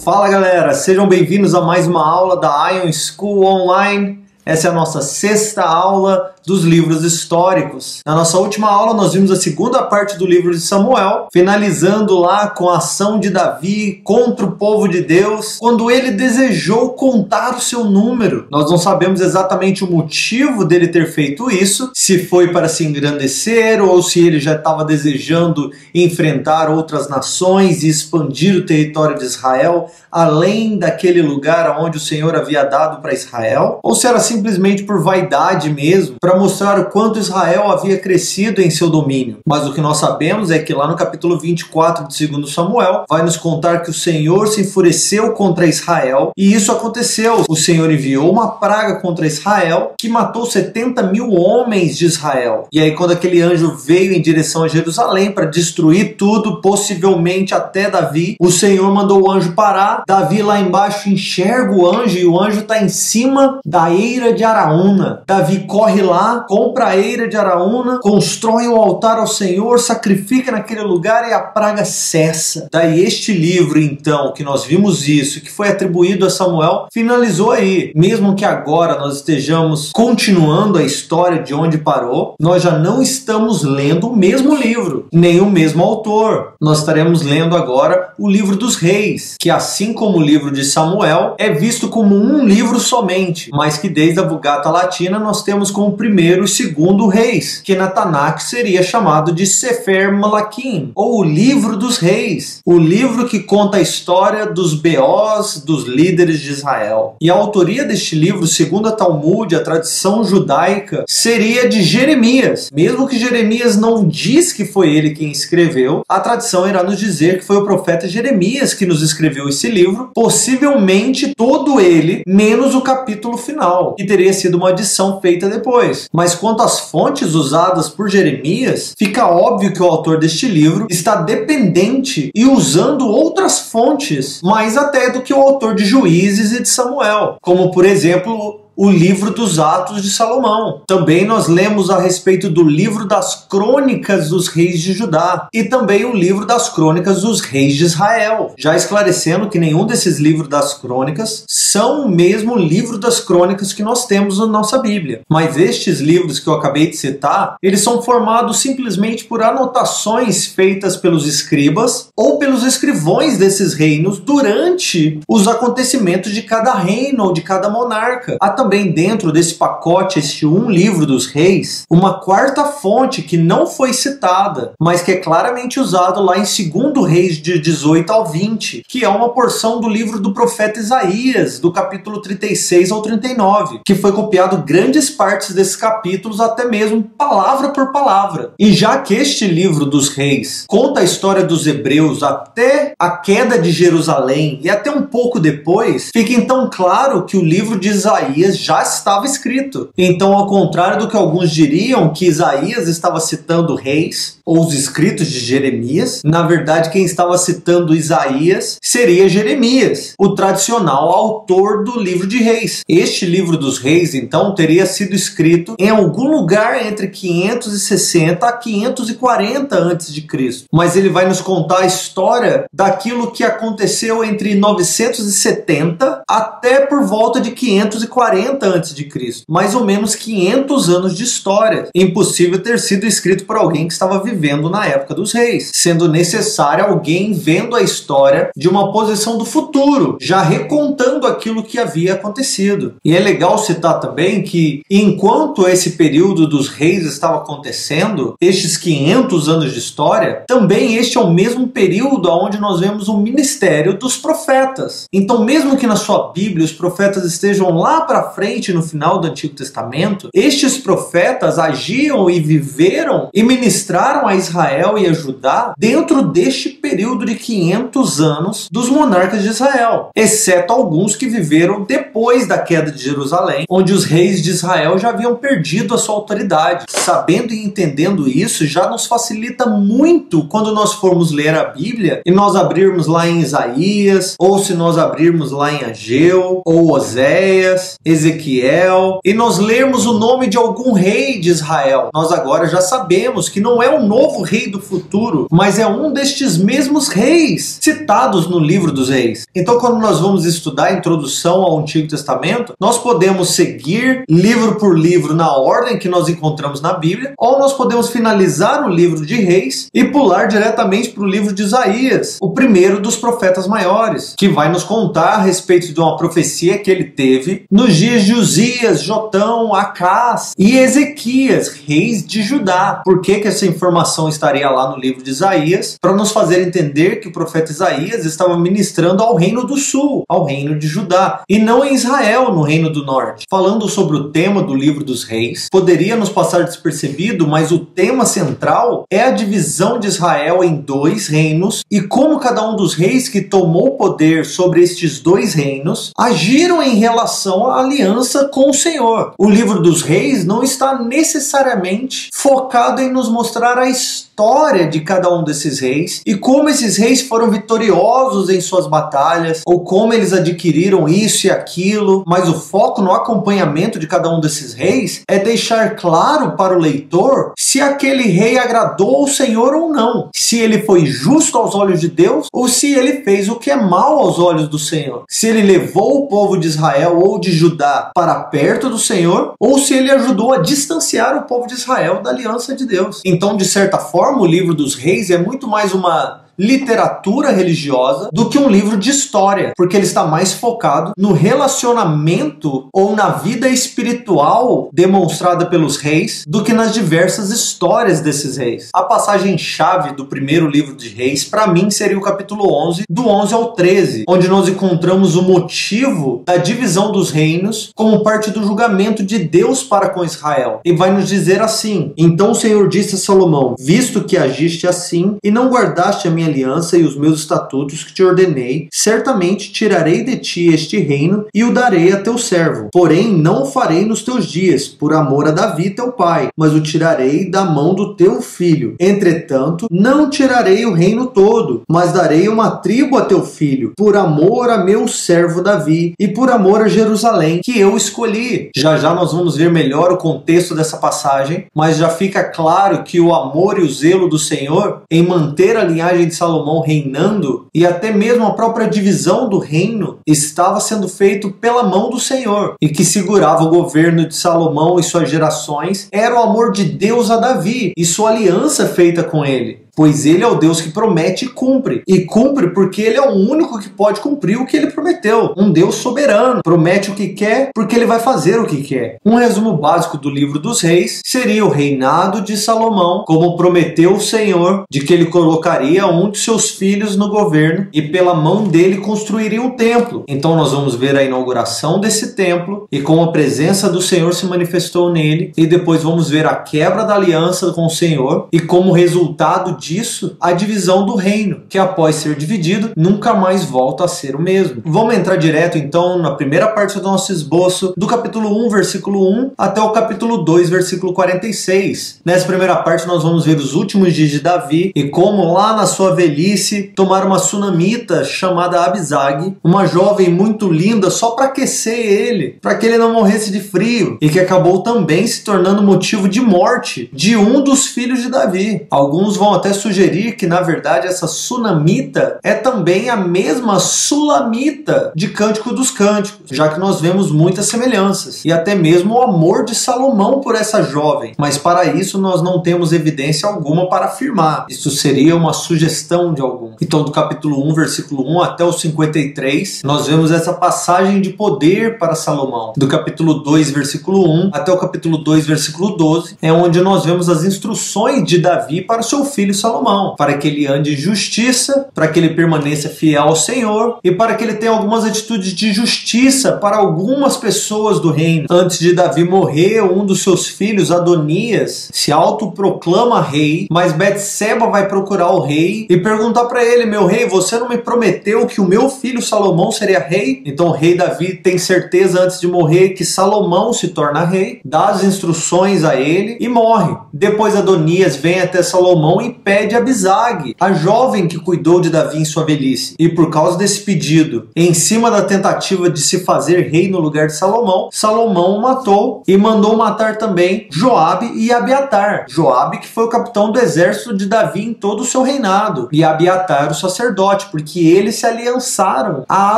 Fala galera, sejam bem-vindos a mais uma aula da Ion School Online. Essa é a nossa sexta aula dos livros históricos. Na nossa última aula nós vimos a segunda parte do livro de Samuel, finalizando lá com a ação de Davi contra o povo de Deus, quando ele desejou contar o seu número. Nós não sabemos exatamente o motivo dele ter feito isso, se foi para se engrandecer ou se ele já estava desejando enfrentar outras nações e expandir o território de Israel além daquele lugar onde o Senhor havia dado para Israel, ou se era simplesmente por vaidade mesmo, para mostrar o quanto Israel havia crescido em seu domínio. Mas o que nós sabemos é que lá no capítulo 24 de 2 Samuel, vai nos contar que o Senhor se enfureceu contra Israel, e isso aconteceu. O Senhor enviou uma praga contra Israel, que matou 70 mil homens de Israel. E aí quando aquele anjo veio em direção a Jerusalém para destruir tudo, possivelmente até Davi, o Senhor mandou o anjo parar. Davi lá embaixo enxerga o anjo, e o anjo está em cima da eira de Araúna. Davi corre lá, compra a eira de Araúna, constrói um altar ao Senhor, sacrifica naquele lugar e a praga cessa. Daí este livro, então, que nós vimos isso, que foi atribuído a Samuel, finalizou aí. Mesmo que agora nós estejamos continuando a história de onde parou, nós já não estamos lendo o mesmo livro, nem o mesmo autor. Nós estaremos lendo agora o livro dos reis, que assim como o livro de Samuel, é visto como um livro somente, mas que desde a Vulgata Latina nós temos como primeiro e segundo reis, que na Tanakh seria chamado de Sefer Malachim, ou o livro dos reis, o livro que conta a história dos BOs dos líderes de Israel. E a autoria deste livro, segundo a Talmud, a tradição judaica, seria de Jeremias. Mesmo que Jeremias não diz que foi ele quem escreveu, a tradição irá nos dizer que foi o profeta Jeremias que nos escreveu esse livro, possivelmente todo ele, menos o capítulo final, que teria sido uma adição feita depois. Mas quanto às fontes usadas por Jeremias, fica óbvio que o autor deste livro está dependente e usando outras fontes, mais até do que o autor de Juízes e de Samuel, como por exemplo o livro dos Atos de Salomão. Também nós lemos a respeito do livro das crônicas dos reis de Judá e também o livro das crônicas dos reis de Israel, já esclarecendo que nenhum desses livros das crônicas são o mesmo livro das crônicas que nós temos na nossa Bíblia. Mas estes livros que eu acabei de citar, eles são formados simplesmente por anotações feitas pelos escribas ou pelos escrivões desses reinos durante os acontecimentos de cada reino ou de cada monarca. Também dentro desse pacote, este um livro dos reis, uma quarta fonte que não foi citada, mas que é claramente usado lá em 2 Reis de 18 ao 20, que é uma porção do livro do profeta Isaías, do capítulo 36 ao 39, que foi copiado grandes partes desses capítulos, até mesmo palavra por palavra. E já que este livro dos reis conta a história dos hebreus até a queda de Jerusalém e até um pouco depois, fica então claro que o livro de Isaías já estava escrito. Então, ao contrário do que alguns diriam, que Isaías estava citando reis ou os escritos de Jeremias, na verdade quem estava citando Isaías seria Jeremias, o tradicional autor do livro de reis. Este livro dos reis, então, teria sido escrito em algum lugar entre 560 a 540 a.C., mas ele vai nos contar a história daquilo que aconteceu entre 970 até por volta de 540 a.C., mais ou menos 500 anos de história. Impossível ter sido escrito por alguém que estava vivendo na época dos reis, sendo necessário alguém vendo a história de uma posição do futuro, já recontando aquilo que havia acontecido. E é legal citar também que, enquanto esse período dos reis estava acontecendo, estes 500 anos de história, também este é o mesmo período onde nós vemos o ministério dos profetas. Então, mesmo que na sua Bíblia os profetas estejam lá para frente no final do Antigo Testamento, estes profetas agiam e viveram e ministraram a Israel e a Judá dentro deste período de 500 anos dos monarcas de Israel, exceto alguns que viveram depois da queda de Jerusalém, onde os reis de Israel já haviam perdido a sua autoridade. Sabendo e entendendo isso, já nos facilita muito quando nós formos ler a Bíblia e nós abrirmos lá em Isaías, ou se nós abrirmos lá em Ageu ou Oséias. Ezequiel, e nós lermos o nome de algum rei de Israel, nós agora já sabemos que não é um novo rei do futuro, mas é um destes mesmos reis citados no livro dos reis. Então, quando nós vamos estudar a introdução ao Antigo Testamento, nós podemos seguir livro por livro na ordem que nós encontramos na Bíblia, ou nós podemos finalizar o livro de Reis e pular diretamente para o livro de Isaías, o primeiro dos profetas maiores, que vai nos contar a respeito de uma profecia que ele teve nos dias de Uzias, Jotão, Acás e Ezequias, reis de Judá. Por que essa informação estaria lá no livro de Isaías? Para nos fazer entender que o profeta Isaías estava ministrando ao reino do sul, ao reino de Judá, e não em Israel, no reino do norte. Falando sobre o tema do livro dos reis, poderia nos passar despercebido, mas o tema central é a divisão de Israel em dois reinos e como cada um dos reis que tomou poder sobre estes dois reinos agiram em relação à aliança com o Senhor. O livro dos reis não está necessariamente focado em nos mostrar a história de cada um desses reis e como esses reis foram vitoriosos em suas batalhas ou como eles adquiriram isso e aquilo, mas o foco no acompanhamento de cada um desses reis é deixar claro para o leitor se aquele rei agradou o Senhor ou não, se ele foi justo aos olhos de Deus ou se ele fez o que é mal aos olhos do Senhor, se ele levou o povo de Israel ou de Judá para perto do Senhor ou se ele ajudou a distanciar o povo de Israel da aliança de Deus. Então, de certa forma, o livro dos reis é muito mais uma literatura religiosa do que um livro de história, porque ele está mais focado no relacionamento ou na vida espiritual demonstrada pelos reis do que nas diversas histórias desses reis. A passagem-chave do primeiro livro de Reis, para mim, seria o capítulo 11, do 11 ao 13, onde nós encontramos o motivo da divisão dos reinos como parte do julgamento de Deus para com Israel. E vai nos dizer assim: então o Senhor disse a Salomão, visto que agiste assim e não guardaste a minha aliança e os meus estatutos que te ordenei, certamente tirarei de ti este reino e o darei a teu servo. Porém, não o farei nos teus dias, por amor a Davi teu pai, mas o tirarei da mão do teu filho. Entretanto, não tirarei o reino todo, mas darei uma tribo a teu filho, por amor a meu servo Davi e por amor a Jerusalém, que eu escolhi. Já já nós vamos ver melhor o contexto dessa passagem, mas já fica claro que o amor e o zelo do Senhor em manter a linhagem de Salomão reinando e até mesmo a própria divisão do reino estava sendo feito pela mão do Senhor, e que segurava o governo de Salomão e suas gerações era o amor de Deus a Davi e sua aliança feita com ele. Pois ele é o Deus que promete e cumpre porque ele é o único que pode cumprir o que ele prometeu. Um Deus soberano, promete o que quer porque ele vai fazer o que quer. Um resumo básico do livro dos reis seria o reinado de Salomão, como prometeu o Senhor, de que ele colocaria um de seus filhos no governo e pela mão dele construiria um templo. Então nós vamos ver a inauguração desse templo e como a presença do Senhor se manifestou nele, e depois vamos ver a quebra da aliança com o Senhor e como resultado disso, a divisão do reino, que após ser dividido, nunca mais volta a ser o mesmo. Vamos entrar direto então na primeira parte do nosso esboço, do capítulo 1, versículo 1, até o capítulo 2, versículo 46. Nessa primeira parte nós vamos ver os últimos dias de Davi e como lá na sua velhice tomaram uma sunamita chamada Abisag, uma jovem muito linda só para aquecer ele, para que ele não morresse de frio, e que acabou também se tornando motivo de morte de um dos filhos de Davi. Alguns vão até sugerir que, na verdade, essa sunamita é também a mesma sulamita de Cântico dos Cânticos, já que nós vemos muitas semelhanças, e até mesmo o amor de Salomão por essa jovem, mas para isso nós não temos evidência alguma para afirmar. Isso seria uma sugestão de algum. Então, do capítulo 1, versículo 1 até o 53, nós vemos essa passagem de poder para Salomão. Do capítulo 2, versículo 1 até o capítulo 2, versículo 12, é onde nós vemos as instruções de Davi para o seu filho Salomão, para que ele ande em justiça, para que ele permaneça fiel ao Senhor e para que ele tenha algumas atitudes de justiça para algumas pessoas do reino. Antes de Davi morrer, um dos seus filhos, Adonias, se autoproclama rei, mas Betseba vai procurar o rei e perguntar para ele: meu rei, você não me prometeu que o meu filho Salomão seria rei? Então o rei Davi tem certeza antes de morrer que Salomão se torna rei, dá as instruções a ele e morre. Depois Adonias vem até Salomão e pede pede Abisag, a jovem que cuidou de Davi em sua velhice. E por causa desse pedido, em cima da tentativa de se fazer rei no lugar de Salomão, Salomão o matou e mandou matar também Joabe e Abiatar. Joabe que foi o capitão do exército de Davi em todo o seu reinado, e Abiatar o sacerdote, porque eles se aliançaram a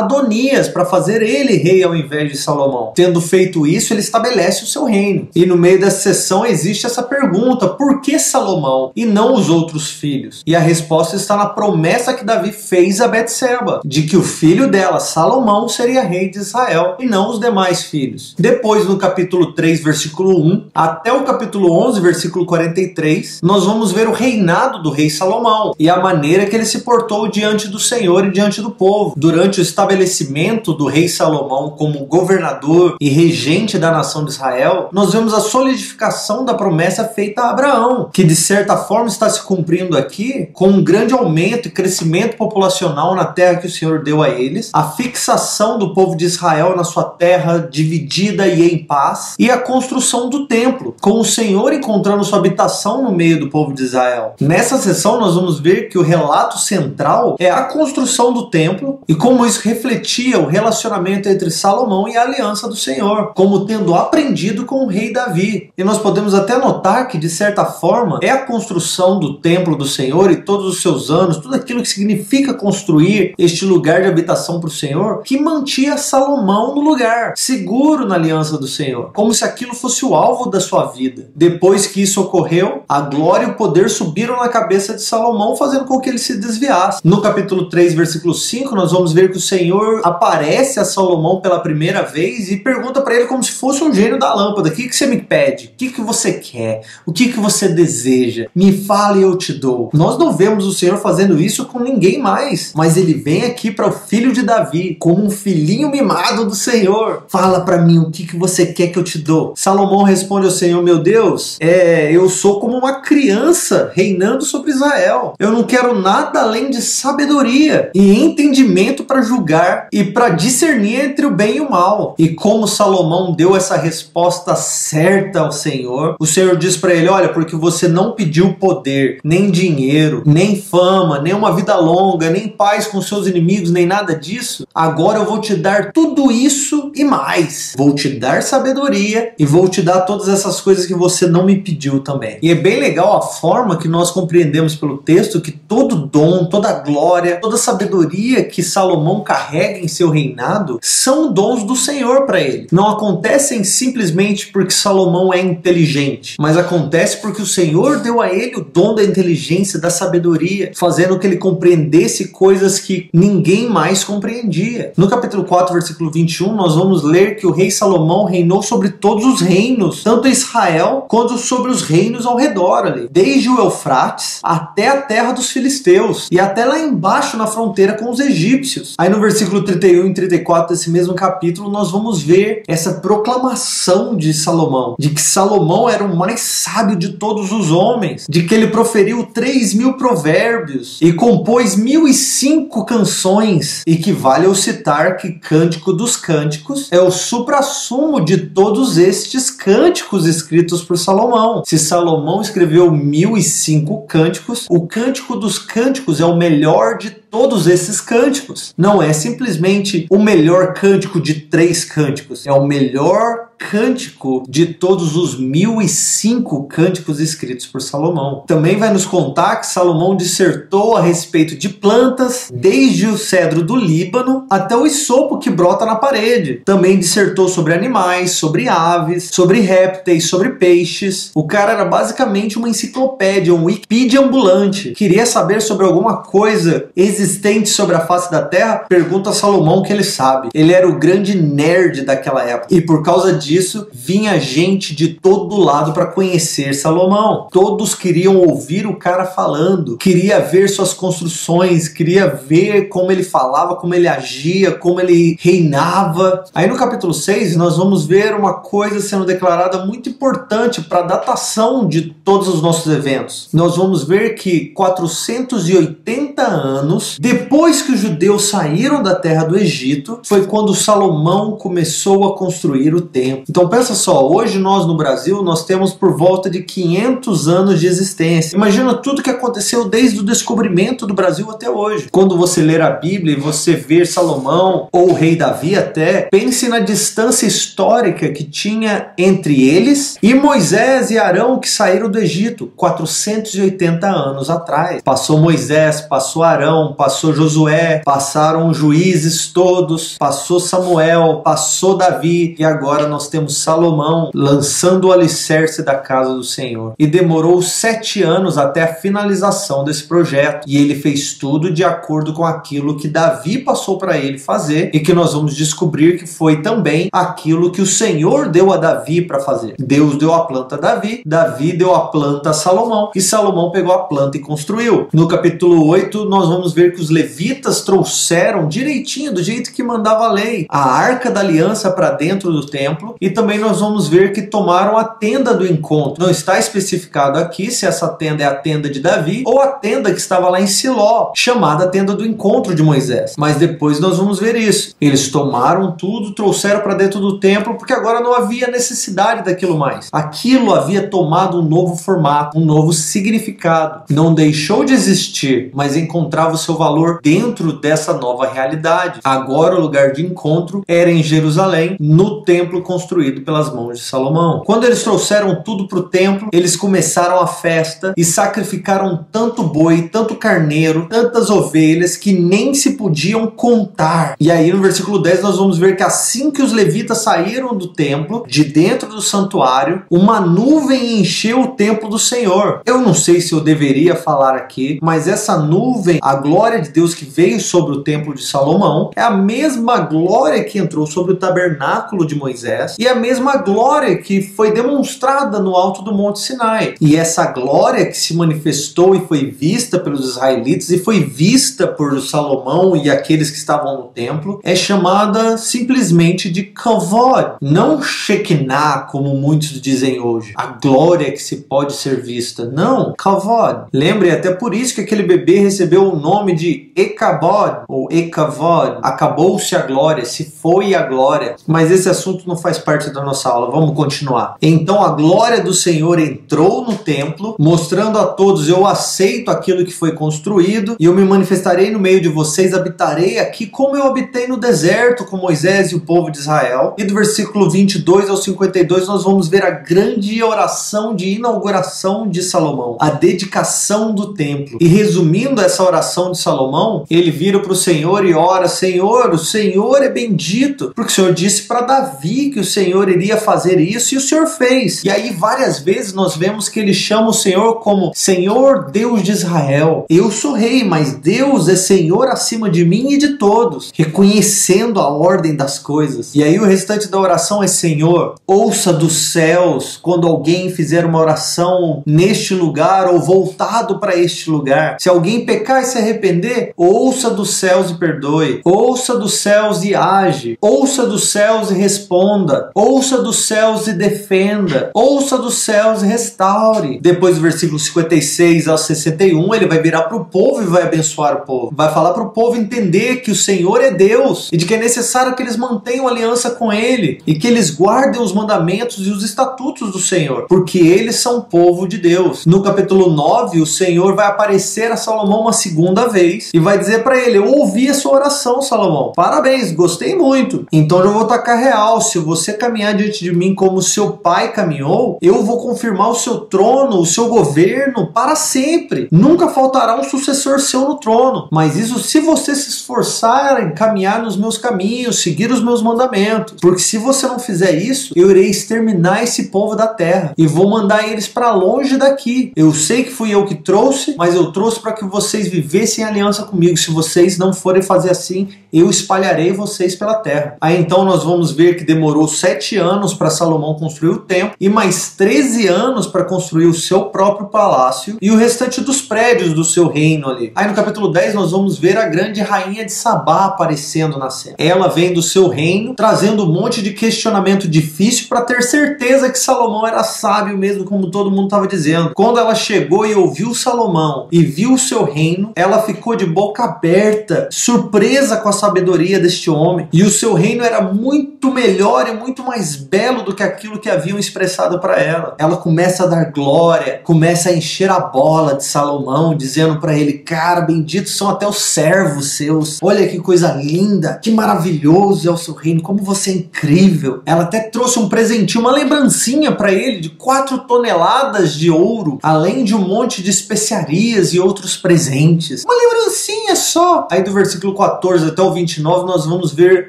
Adonias para fazer ele rei ao invés de Salomão. Tendo feito isso, ele estabelece o seu reino. E no meio dessa sessão existe essa pergunta: por que Salomão e não os outros filhos? E a resposta está na promessa que Davi fez a Betseba, de que o filho dela, Salomão, seria rei de Israel e não os demais filhos. Depois, no capítulo 3, versículo 1, até o capítulo 11, versículo 43, nós vamos ver o reinado do rei Salomão e a maneira que ele se portou diante do Senhor e diante do povo. Durante o estabelecimento do rei Salomão como governador e regente da nação de Israel, nós vemos a solidificação da promessa feita a Abraão, que de certa forma está se cumprindo aqui com um grande aumento e crescimento populacional na terra que o Senhor deu a eles, a fixação do povo de Israel na sua terra dividida e em paz, e a construção do templo, com o Senhor encontrando sua habitação no meio do povo de Israel. Nessa sessão nós vamos ver que o relato central é a construção do templo e como isso refletia o relacionamento entre Salomão e a aliança do Senhor, como tendo aprendido com o rei Davi. E nós podemos até notar que, de certa forma, é a construção do templo do Senhor e todos os seus anos, tudo aquilo que significa construir este lugar de habitação para o Senhor, que mantinha Salomão no lugar, seguro na aliança do Senhor, como se aquilo fosse o alvo da sua vida. Depois que isso ocorreu, a glória e o poder subiram na cabeça de Salomão, fazendo com que ele se desviasse. No capítulo 3, versículo 5, nós vamos ver que o Senhor aparece a Salomão pela primeira vez e pergunta para ele como se fosse um gênio da lâmpada: o que você me pede? O que você quer? O que você deseja? Me fale e eu te dou. Nós não vemos o Senhor fazendo isso com ninguém mais, mas ele vem aqui para o filho de Davi, como um filhinho mimado do Senhor. Fala para mim o que você quer que eu te dou. Salomão responde ao Senhor: meu Deus, eu sou como uma criança reinando sobre Israel. Eu não quero nada além de sabedoria e entendimento para julgar e para discernir entre o bem e o mal. E como Salomão deu essa resposta certa ao Senhor, o Senhor diz para ele: olha, porque você não pediu poder, nem dinheiro, nem fama, nem uma vida longa, nem paz com seus inimigos, nem nada disso, agora eu vou te dar tudo isso e mais. Vou te dar sabedoria e vou te dar todas essas coisas que você não me pediu também. E é bem legal a forma que nós compreendemos pelo texto que todo dom, toda glória, toda sabedoria que Salomão carrega em seu reinado são dons do Senhor para ele. Não acontecem simplesmente porque Salomão é inteligente, mas acontece porque o Senhor deu a ele o dom da inteligência, da sabedoria, fazendo que ele compreendesse coisas que ninguém mais compreendia. No capítulo 4, versículo 21, nós vamos ler que o rei Salomão reinou sobre todos os reinos, tanto Israel quanto sobre os reinos ao redor ali, desde o Eufrates até a terra dos filisteus e até lá embaixo na fronteira com os egípcios. Aí no versículo 31 e 34 desse mesmo capítulo nós vamos ver essa proclamação de Salomão, de que Salomão era o mais sábio de todos os homens, de que ele proferiu 3.000 provérbios e compôs 1.005 canções, e que vale eu citar que Cântico dos Cânticos é o suprassumo de todos estes cânticos escritos por Salomão. Se Salomão escreveu 1.005 cânticos, o Cântico dos Cânticos é o melhor de todos esses cânticos. Não é simplesmente o melhor cântico de 3 cânticos, é o melhor cântico de todos os 1.005 cânticos escritos por Salomão. Também vai nos contar que Salomão dissertou a respeito de plantas, desde o cedro do Líbano até o isopo que brota na parede. Também dissertou sobre animais, sobre aves, sobre répteis, sobre peixes. O cara era basicamente uma enciclopédia, um Wikipedia ambulante. Queria saber sobre alguma coisa existente sobre a face da terra? Pergunta a Salomão que ele sabe. Ele era o grande nerd daquela época. E por causa disso, vinha gente de todo lado para conhecer Salomão. Todos queriam ouvir o cara falando, queria ver suas construções, queria ver como ele falava, como ele agia, como ele reinava. Aí no capítulo 6 nós vamos ver uma coisa sendo declarada muito importante para a datação de todos os nossos eventos. Nós vamos ver que 480 anos depois que os judeus saíram da terra do Egito, foi quando Salomão começou a construir o templo. templo. Então pensa só, hoje nós no Brasil, nós temos por volta de 500 anos de existência. Imagina tudo que aconteceu desde o descobrimento do Brasil até hoje. Quando você ler a Bíblia e você ver Salomão ou o rei Davi até, pense na distância histórica que tinha entre eles e Moisés e Arão que saíram do Egito 480 anos atrás. Passou Moisés, passou Arão, passou Josué, passaram os juízes todos, passou Samuel, passou Davi e agora nós temos Salomão lançando o alicerce da casa do Senhor. E demorou 7 anos até a finalização desse projeto. E ele fez tudo de acordo com aquilo que Davi passou para ele fazer e que nós vamos descobrir que foi também aquilo que o Senhor deu a Davi para fazer. Deus deu a planta a Davi, Davi deu a planta a Salomão e Salomão pegou a planta e construiu. No capítulo 8 nós vamos ver que os levitas trouxeram direitinho, do jeito que mandava a lei, a arca da aliança para dentro do templo e também nós vamos ver que tomaram a tenda do encontro. Não está especificado aqui se essa tenda é a tenda de Davi ou a tenda que estava lá em Siló, chamada tenda do encontro de Moisés. Mas depois nós vamos ver isso. Eles tomaram tudo, trouxeram para dentro do templo porque agora não havia necessidade daquilo mais. Aquilo havia tomado um novo formato, um novo significado. Não deixou de existir, mas encontrava o seu valor dentro dessa nova realidade. Agora o lugar de encontro era em Jerusalém, no templo construído pelas mãos de Salomão. Quando eles trouxeram tudo para o templo, eles começaram a festa e sacrificaram tanto boi, tanto carneiro, tantas ovelhas que nem se podiam contar. E aí no versículo 10 nós vamos ver que assim que os levitas saíram do templo, de dentro do santuário, uma nuvem encheu o templo do Senhor. Eu não sei se eu deveria falar aqui, mas essa nuvem, a glória de Deus que veio sobre o templo de Salomão, é a mesma glória que entrou sobre o tabernáculo de Moisés e a mesma glória que foi demonstrada no alto do Monte Sinai. E essa glória que se manifestou e foi vista pelos israelitas e foi vista por Salomão e aqueles que estavam no templo é chamada simplesmente de Kavod, não Shekinah, como muitos dizem hoje, a glória que se pode ser vista. Não, Kavod. Lembre, até por isso que aquele bebê recebeu o nome de Ekabod ou Ekavod. Acabou-se a glória, se foi a glória. Mas esse assunto não faz parte da nossa aula, vamos continuar. Então a glória do Senhor entrou no templo, mostrando a todos: eu aceito aquilo que foi construído e eu me manifestarei no meio de vocês, habitarei aqui como eu habitei no deserto com Moisés e o povo de Israel. E do versículo 22 ao 52 nós vamos ver a grande oração de inauguração de Salomão, a dedicação do templo. E resumindo essa oração de Salomão, ele vira para o Senhor e ora: Senhor, o Senhor é bendito, porque o Senhor disse para Davi que o Senhor iria fazer isso e o Senhor fez. E aí várias vezes nós vemos que ele chama o Senhor como Senhor Deus de Israel. Eu sou rei, mas Deus é Senhor acima de mim e de todos, reconhecendo a ordem das coisas. E aí o restante da oração é: Senhor, ouça dos céus quando alguém fizer uma oração neste lugar ou voltado para este lugar. Se alguém pecar e se arrepender, ouça dos céus e perdoe. Ouça dos céus e age. Ouça dos céus e responda. Ouça dos céus e defenda. Ouça dos céus e restaure. Depois do versículo 56 ao 61, ele vai virar para o povo e vai abençoar o povo. Vai falar para o povo entender que o Senhor é Deus e de que é necessário que eles mantenham aliança com Ele e que eles guardem os mandamentos e os estatutos do Senhor, porque eles são povo de Deus. No capítulo 9, o Senhor vai aparecer a Salomão uma segunda vez e vai dizer para ele: eu ouvi a sua oração, Salomão. Parabéns, gostei muito. Então eu vou tacar real. Se você caminhar diante de mim como seu pai caminhou, eu vou confirmar o seu trono, o seu governo para sempre. Nunca faltará um sucessor seu no trono. Mas isso se você se esforçar em caminhar nos meus caminhos, seguir os meus mandamentos. Porque se você não fizer isso, eu irei exterminar esse povo da terra e vou mandar eles para longe daqui. Eu sei que fui eu que trouxe, mas eu trouxe para que vocês vivessem em aliança comigo. Se vocês não forem fazer assim, eu espalharei vocês pela terra. Aí então nós vamos ver que demorou 7 anos para Salomão construir o templo e mais 13 anos para construir o seu próprio palácio e o restante dos prédios do seu reino ali. Aí no capítulo 10 nós vamos ver a grande rainha de Sabá aparecendo na cena. Ela vem do seu reino trazendo um monte de questionamento difícil para ter certeza que Salomão era sábio mesmo, como todo mundo estava dizendo. Quando ela chegou e ouviu Salomão e viu o seu reino, ela ficou de boca aberta, surpresa com a sabedoria deste homem. E o seu reino era muito melhor e muito mais belo do que aquilo que haviam expressado para ela. Ela começa a dar glória, começa a encher a bola de Salomão, dizendo para ele: cara, benditos são até os servos seus, olha que coisa linda, que maravilhoso é o seu reino, como você é incrível. Ela até trouxe um presentinho, uma lembrancinha para ele de 4 toneladas de ouro, além de um monte de especiarias e outros presentes. Uma lembrancinha só. Aí do versículo 14 até o 29 nós vamos ver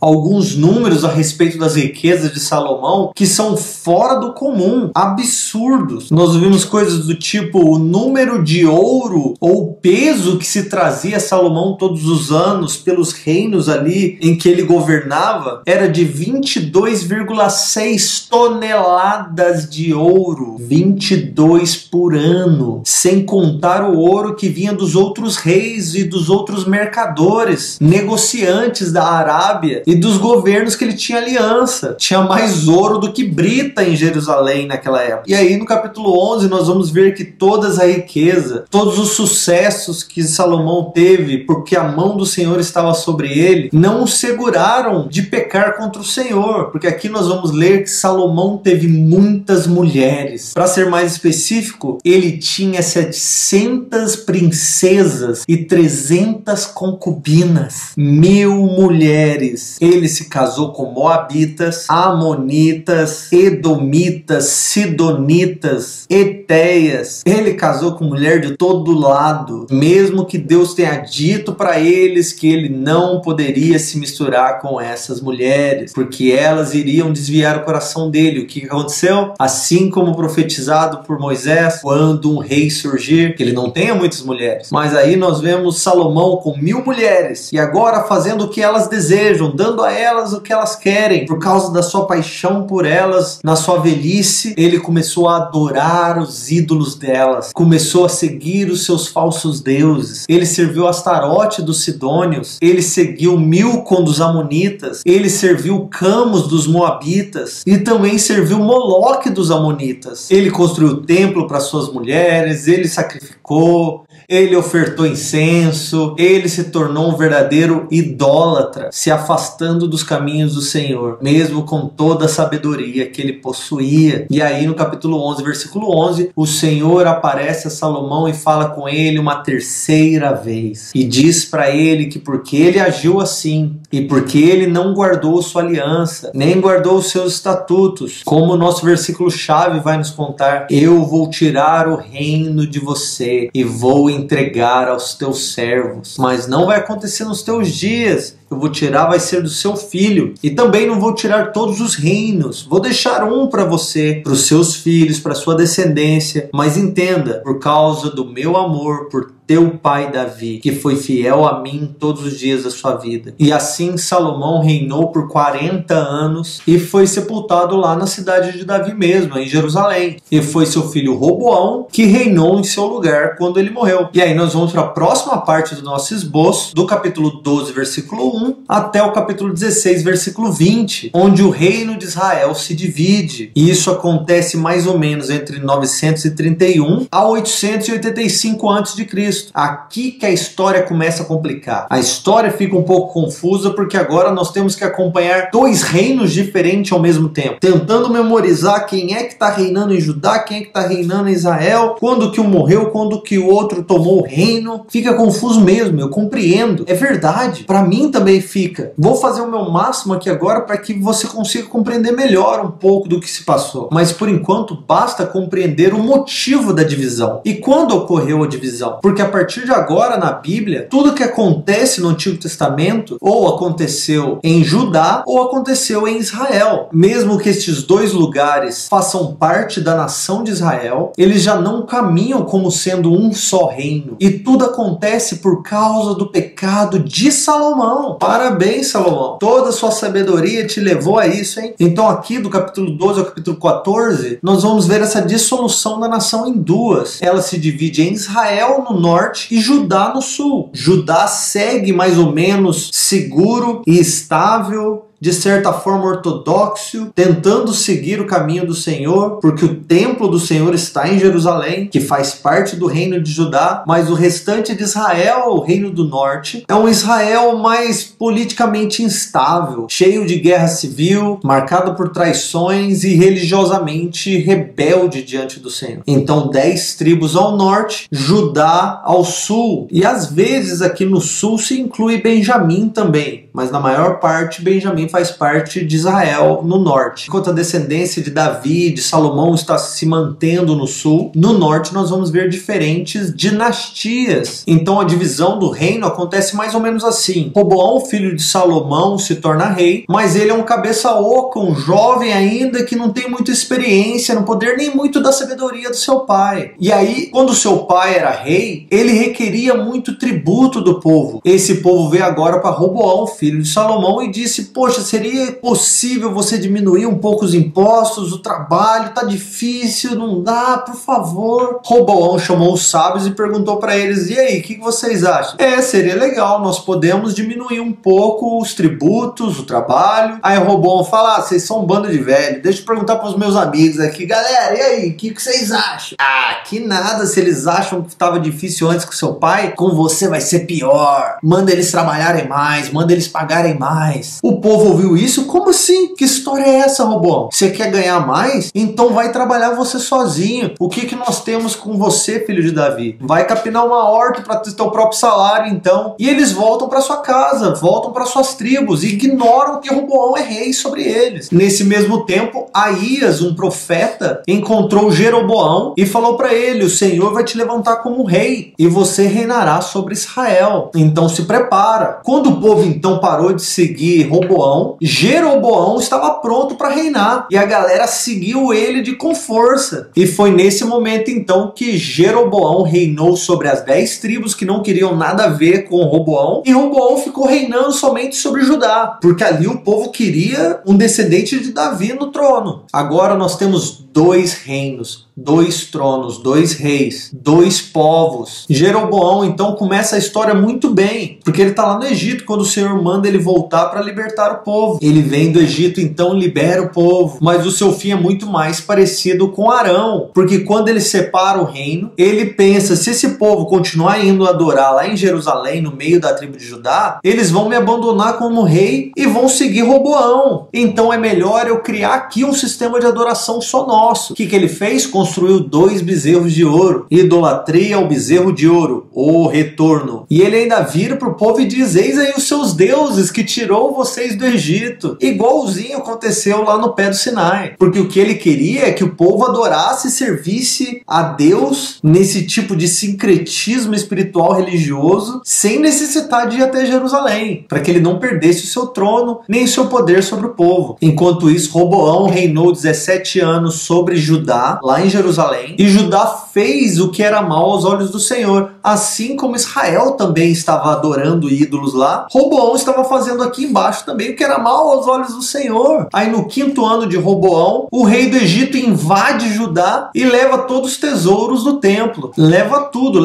alguns números a respeito das riquezas de Salomão que são fora do comum, absurdos. Nós vimos coisas do tipo o número de ouro ou peso que se trazia a Salomão todos os anos pelos reinos ali em que ele governava era de 22,6 toneladas de ouro. 22 por ano, sem contar o ouro que vinha dos outros reis e dos outros mercadores, negociantes da Arábia e dos governos que ele tinha aliança. Tinha mais ouro do que brita em Jerusalém naquela época. E aí no capítulo 11 nós vamos ver que toda a riqueza, todos os sucessos que Salomão teve, porque a mão do Senhor estava sobre ele, não o seguraram de pecar contra o Senhor, porque aqui nós vamos ler que Salomão teve muitas mulheres. Para ser mais específico, ele tinha 700 princesas e 300 concubinas, 1000 mulheres. Ele se casou com moabitas, amonitas, edomitas, sidonitas, etéias. Ele casou com mulher de todo lado, mesmo que Deus tenha dito para eles que ele não poderia se misturar com essas mulheres, porque elas iriam desviar o coração dele. O que aconteceu? Assim como profetizado por Moisés, quando um rei surgir, que ele não tenha muitas mulheres. Mas aí nós vemos Salomão com 1000 mulheres, e agora fazendo o que elas desejam, dando a elas o que elas querem, por causa da sua paixão por elas. Na sua velhice, ele começou a adorar os ídolos delas, começou a seguir os seus falsos deuses. Ele serviu Astarote dos sidônios, ele seguiu Milcom dos amonitas, ele serviu Camos dos moabitas e também serviu Moloque dos amonitas. Ele construiu templo para suas mulheres, ele sacrificou, ele ofertou incenso, ele se tornou um verdadeiro idólatra, se afastando dos caminhos do Senhor, mesmo com toda a sabedoria que ele possuía. E aí no capítulo 11, versículo 11, o Senhor aparece a Salomão e fala com ele uma terceira vez, e diz para ele que porque ele agiu assim, e porque ele não guardou sua aliança, nem guardou os seus estatutos, como o nosso versículo chave vai nos contar: eu vou tirar o reino de você e vou entregar aos teus servos, mas não vai acontecer nos teus dias. Eu vou tirar, vai ser do seu filho. E também não vou tirar todos os reinos, vou deixar um para você, para os seus filhos, para sua descendência. Mas entenda, por causa do meu amor por teu pai Davi, que foi fiel a mim todos os dias da sua vida. E assim Salomão reinou por 40 anos e foi sepultado lá na cidade de Davi mesmo, em Jerusalém. E foi seu filho Roboão que reinou em seu lugar quando ele morreu. E aí nós vamos para a próxima parte do nosso esboço, do capítulo 12, versículo 1, até o capítulo 16, versículo 20, onde o reino de Israel se divide. E isso acontece mais ou menos entre 931 a 885 a.C. Aqui que a história começa a complicar. A história fica um pouco confusa porque agora nós temos que acompanhar 2 reinos diferentes ao mesmo tempo, tentando memorizar quem é que está reinando em Judá, quem é que está reinando em Israel, quando que um morreu, quando que o outro tomou o reino. Fica confuso mesmo, eu compreendo. É verdade, para mim também fica. Vou fazer o meu máximo aqui agora para que você consiga compreender melhor um pouco do que se passou. Mas por enquanto basta compreender o motivo da divisão. E quando ocorreu a divisão? Porque a partir de agora na Bíblia, tudo que acontece no Antigo Testamento ou aconteceu em Judá ou aconteceu em Israel. Mesmo que estes 2 lugares façam parte da nação de Israel, eles já não caminham como sendo um só reino. E tudo acontece por causa do pecado de Salomão. Parabéns, Salomão. Toda a sua sabedoria te levou a isso, hein? Então aqui do capítulo 12 ao capítulo 14, nós vamos ver essa dissolução da nação em 2. Ela se divide em Israel no norte e Judá no sul. Judá segue mais ou menos seguro e estável de certa forma ortodoxo, tentando seguir o caminho do Senhor, porque o templo do Senhor está em Jerusalém, que faz parte do reino de Judá, mas o restante de Israel, o reino do norte, é um Israel mais politicamente instável, cheio de guerra civil, marcado por traições e religiosamente rebelde diante do Senhor. Então 10 tribos ao norte, Judá ao sul, e às vezes aqui no sul se inclui Benjamim também, mas na maior parte Benjamim faz parte de Israel no norte. Enquanto a descendência de Davi, de Salomão está se mantendo no sul, no norte nós vamos ver diferentes dinastias. Então a divisão do reino acontece mais ou menos assim. Roboão, filho de Salomão, se torna rei, mas ele é um cabeça oca, um jovem ainda que não tem muita experiência no poder nem muito da sabedoria do seu pai. E aí, quando seu pai era rei, ele requeria muito tributo do povo. Esse povo veio agora para Roboão, filho de Salomão, e disse: poxa, seria possível você diminuir um pouco os impostos, o trabalho, tá difícil, não dá, por favor. Roboão chamou os sábios e perguntou para eles: e aí, o que vocês acham? Seria legal, nós podemos diminuir um pouco os tributos, o trabalho. Aí Roboão fala: vocês são um bando de velho, deixa eu perguntar para os meus amigos aqui, galera, e aí, o que vocês acham? Que nada, se eles acham que estava difícil antes com seu pai, com você vai ser pior. Manda eles trabalharem mais, manda eles pagarem mais. O povo ouviu isso? Como assim? Que história é essa, Roboão? Você quer ganhar mais? Então vai trabalhar você sozinho. O que nós temos com você, filho de Davi? Vai capinar uma horta para ter teu próprio salário, então. E eles voltam para sua casa, voltam para suas tribos, e ignoram que Roboão é rei sobre eles. Nesse mesmo tempo, Aías, um profeta, encontrou Jeroboão e falou para ele: o Senhor vai te levantar como rei e você reinará sobre Israel. Então se prepara. Quando o povo então parou de seguir Roboão, Jeroboão estava pronto para reinar e a galera seguiu ele com força. E foi nesse momento então que Jeroboão reinou sobre as 10 tribos que não queriam nada a ver com Roboão, e Roboão ficou reinando somente sobre Judá, porque ali o povo queria um descendente de Davi no trono. Agora nós temos 2 reinos, 2 tronos, 2 reis, 2 povos. Jeroboão então começa a história muito bem, porque ele está lá no Egito quando o Senhor manda ele voltar para libertar o povo. Ele vem do Egito, então libera o povo, mas o seu fim é muito mais parecido com Arão, porque quando ele separa o reino, ele pensa: se esse povo continuar indo adorar lá em Jerusalém, no meio da tribo de Judá, eles vão me abandonar como rei e vão seguir Roboão. Então é melhor eu criar aqui um sistema de adoração só nosso. O que ele fez? Construiu 2 bezerros de ouro. Idolatria ao bezerro de ouro, o retorno. E ele ainda vira para o povo e diz: eis aí os seus deuses que tirou vocês do Egito. Igualzinho aconteceu lá no pé do Sinai. Porque o que ele queria é que o povo adorasse e servisse a Deus nesse tipo de sincretismo espiritual religioso, sem necessitar de ir até Jerusalém, para que ele não perdesse o seu trono, nem o seu poder sobre o povo. Enquanto isso, Roboão reinou 17 anos sobre Judá, lá em Jerusalém, e Judá fez o que era mal aos olhos do Senhor, assim como Israel também estava adorando ídolos lá. Roboão estava fazendo aqui embaixo também o que era mal aos olhos do Senhor. Aí no 5º ano de Roboão, o rei do Egito invade Judá e leva todos os tesouros do templo, leva tudo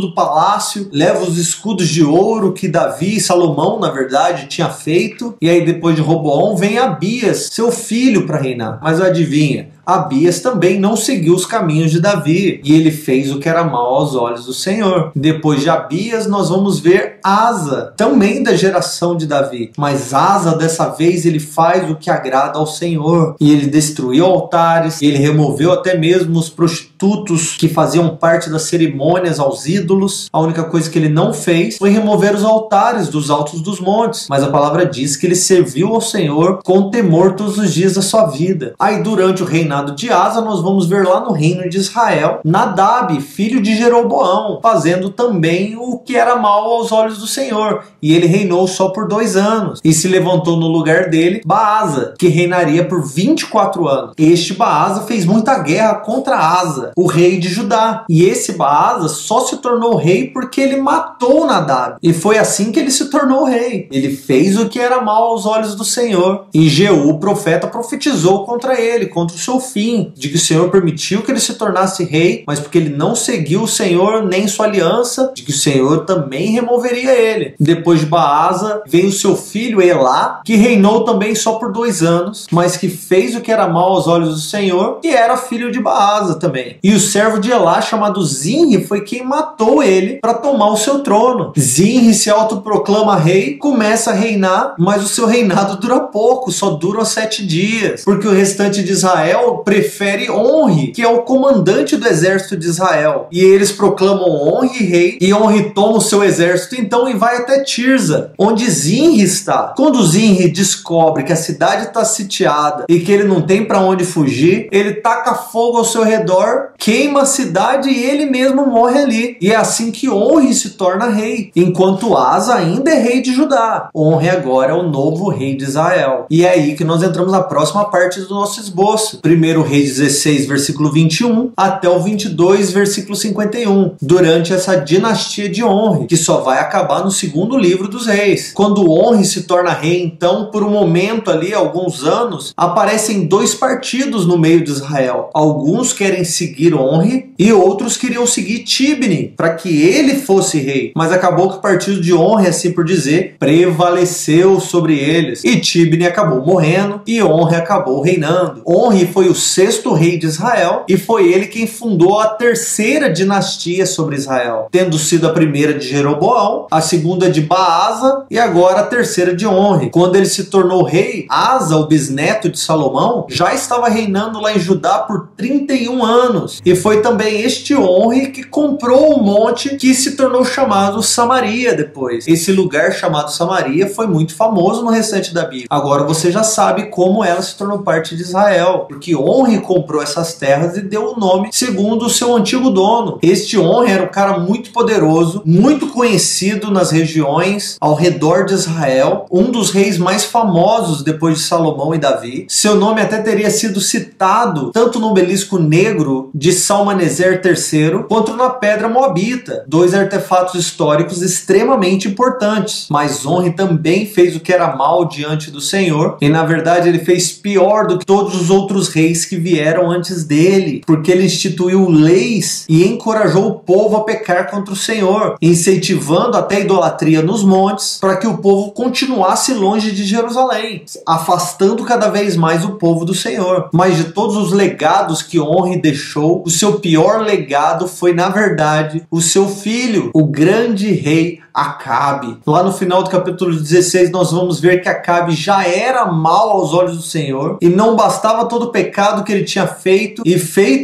do palácio, leva os escudos de ouro que Davi e Salomão, na verdade, tinha feito. E aí depois de Roboão vem Abias, seu filho, para reinar. Mas adivinha, Abias também não seguiu os caminhos de Davi, e ele fez o que era mal aos olhos do Senhor. Depois de Abias, nós vamos ver Asa, também da geração de Davi. Mas Asa, dessa vez, ele faz o que agrada ao Senhor. E ele destruiu altares, ele removeu até mesmo os prostitutos que faziam parte das cerimônias aos ídolos. A única coisa que ele não fez foi remover os altares dos altos dos montes. Mas a palavra diz que ele serviu ao Senhor com temor todos os dias da sua vida. Aí durante o reinado de Asa, nós vamos ver lá no reino de Israel, Nadab, filho de Jeroboão, fazendo também o que era mal aos olhos do Senhor. E ele reinou só por 2 anos. E se levantou no lugar dele Baasa, que reinaria por 24 anos. Este Baasa fez muita guerra contra Asa, o rei de Judá. E esse Baasa só se tornou rei porque ele matou Nadab. E foi assim que ele se tornou rei. Ele fez o que era mal aos olhos do Senhor. E Jeú, o profeta, profetizou contra ele, contra o seu fim, de que o Senhor permitiu que ele se tornasse rei, mas porque ele não seguiu o Senhor nem sua aliança, de que o Senhor também removeria ele. Depois de Baasa, veio o seu filho Elá, que reinou também só por 2 anos, mas que fez o que era mal aos olhos do Senhor, e era filho de Baasa também. E o servo de Elá, chamado Zinri, foi quem matou ele para tomar o seu trono. Zinri se autoproclama rei, começa a reinar, mas o seu reinado dura pouco, só dura 7 dias, porque o restante de Israel prefere Onri, que é o comandante do exército de Israel. E eles proclamam Onri rei, e Onri toma o seu exército então e vai até Tirza, onde Zinri está. Quando Zinri descobre que a cidade está sitiada e que ele não tem para onde fugir, ele taca fogo ao seu redor, queima a cidade e ele mesmo morre ali. E é assim que Onri se torna rei, enquanto Asa ainda é rei de Judá. Onri agora é o novo rei de Israel. E é aí que nós entramos na próxima parte do nosso esboço. 1 Reis 16, versículo 21, até o 22, versículo 51, durante essa dinastia de Onri, que só vai acabar no 2º livro dos reis. Quando Onri se torna rei, então, por um momento ali, alguns anos, aparecem 2 partidos no meio de Israel. Alguns querem seguir Onri e outros queriam seguir Tibni, para que ele fosse rei. Mas acabou que o partido de Onri, assim por dizer, prevaleceu sobre eles. E Tibni acabou morrendo e Onri acabou reinando. Onri foi o 6º rei de Israel e foi ele quem fundou a 3ª dinastia sobre Israel, tendo sido a primeira de Jeroboão, a segunda de Baasa e agora a 3ª de Onri. Quando ele se tornou rei, Asa, o bisneto de Salomão, já estava reinando lá em Judá por 31 anos. E foi também este Onri que comprou o monte que se tornou chamado Samaria depois. Esse lugar chamado Samaria foi muito famoso no restante da Bíblia. Agora você já sabe como ela se tornou parte de Israel, porque Onri comprou essas terras e deu o nome segundo o seu antigo dono. Este Onri era um cara muito poderoso, muito conhecido nas regiões ao redor de Israel, um dos reis mais famosos depois de Salomão e Davi. Seu nome até teria sido citado tanto no obelisco negro de Salmaneser III, quanto na pedra moabita, 2 artefatos históricos extremamente importantes. Mas Onri também fez o que era mal diante do Senhor, e na verdade ele fez pior do que todos os outros reis que vieram antes dele, porque ele instituiu leis e encorajou o povo a pecar contra o Senhor, incentivando até a idolatria nos montes, para que o povo continuasse longe de Jerusalém, afastando cada vez mais o povo do Senhor. Mas de todos os legados que Onri deixou, o seu pior legado foi, na verdade, o seu filho, o grande rei Acabe. Lá no final do capítulo 16 nós vamos ver que Acabe já era mau aos olhos do Senhor, e não bastava todo o pecado que ele tinha feito